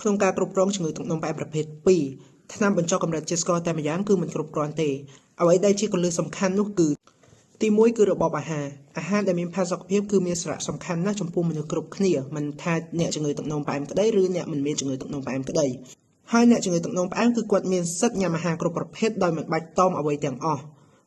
ក្នុងការគ្រប់គ្រងជំងឺទឹកនោមផ្អែមប្រភេទ2ថ្នាំបញ្ចុះកម្រិតជាតិស្ករតែម្យ៉ាងគឺមិនគ្រប់គ្រាន់ទេអ្វីដែលជាគន្លឹះសំខាន់នោះគឺទី1គឺរបបអាហារដែលមានផាសុកភាពគឺមានសារៈសំខាន់ណាស់ចំពោះមនុស្សគ្រប់គ្នាមិនថាអ្នកជំងឺទឹកនោមផ្អែមក្តីឬអ្នកមិនមានជំងឺទឹកនោមផ្អែមក្តីហើយអ្នកជំងឺទឹកនោមផ្អែមគឺគាត់មានសិទ្ធិញ៉ាំអាហារគ្រប់ប្រភេទដោយមិនបាច់តមអ្វីទាំងអស់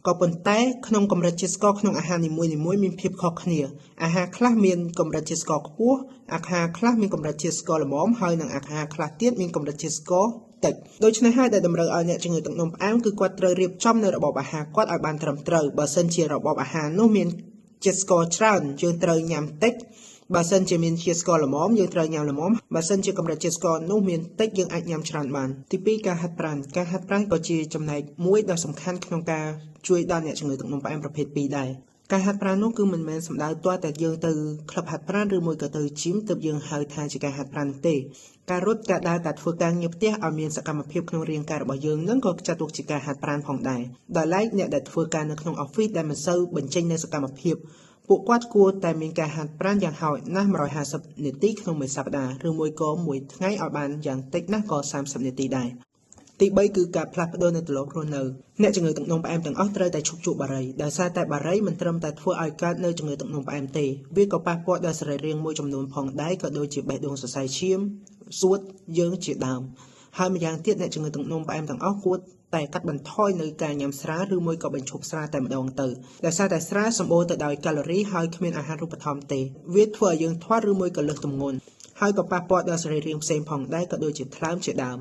ក៏ប៉ុន្តែក្នុងកម្រិតជាតិស្ករក្នុងអាហារនីមួយៗមានភាពខុសគ្នាអាហារខ្លះមានកម្រិតជាតិស្ករខ្ពស់អាហារខ្លះមានកម្រិតជាតិស្ករល្មមហើយនិងអាហារខ្លះទៀតមានកម្រិតជាតិស្ករតិចដូច្នេះហើយដែលតម្រូវឲ្យអ្នកជំងឺទឹកនោមផ្អែមគឺគាត់ត្រូវរៀបចំនៅរបបអាហារគាត់ឲ្យបានត្រឹមត្រូវបើសិនជារបបអាហារនោះមានជាតិស្ករច្រើនយើងត្រូវញ៉ាំតិចបើសិនជាមានជាតិស្ករល្មមយើងត្រូវញ៉ាំល្មមបើសិនជាកម្រិតជាតិស្ករនោះមានតិចយើងអាចញ៉ាំច្រើនបានទី2ការហាត់ប្រាណក៏ជាចំណែកមួយដ៏សំខាន់ក្នុងការជួយដល់អ្នកជំងឺទឹកនោមផ្អែមប្រភេទ2ដែរការហាត់ប្រាណនោះគឺមិនមែនសំដៅទាល់តែយើងទៅក្លឹបហាត់ប្រាណឬមួយក៏ទៅជីមទើបយើងហៅថាជាការហាត់ប្រាណទេការរត់ការដើរការធ្វើការងារផ្ទះឲ្យមានសកម្មភាពក្នុងរាងកាយរបស់យើងនឹងក៏ចាត់ទុកជាការហាត់ប្រាណផងដែរដោយឡែកអ្នកដែលធ្វើការនៅក្នុង office ដែលមិនសូវបញ្ចេញនូវសកម្មភាពពួកគាត់គួរតែមានការហាត់ប្រាណយ៉ាងហោចណាស់150នាទីក្នុងមួយសប្តាហ៍ឬមួយក៏មួយថ្ងៃឲ្យបានយ៉ាងតិចណាស់ក៏30នាទីដែរទី3គឺការផ្លាស់ប្ដូរនៅទម្លាប់រស់នៅអ្នកជំងឺទឹកនោមផ្អែមទាំងអស់ត្រូវតែឈប់ជក់បារីដោយសារតែបារីមិនត្រឹមតែធ្វើឲ្យកើតនៅជំងឺទឹកនោមផ្អែមទេវាក៏ប៉ះពាល់ដល់សរីរាង្គមួយចំនួនផងដែរក៏ដូចជាបេះដូងសរសៃឈាមសួតយើងជាដើមហើយម្យ៉ាងទៀតអ្នកជំងឺទឹកនោមផ្អែមទាំងអស់គួរតែកាត់បន្ថយនៅការញ៉ាំស្រាឬមួយក៏បញ្ឈប់ស្រាតែម្ដងទៅដោយសារតែស្រាសម្បូរទៅដោយកាឡូរីហើយគ្មានអាហារូបត្ថម្ភទេវាធ្វើឲ្យយើងធាត់ឬមួយក៏លើសទម្ងន់ហើយក៏ប៉ះពាល់ដល់សរីរាង្គផ្សេងផងដែរក៏ដូចជាថ្លើមជាដើម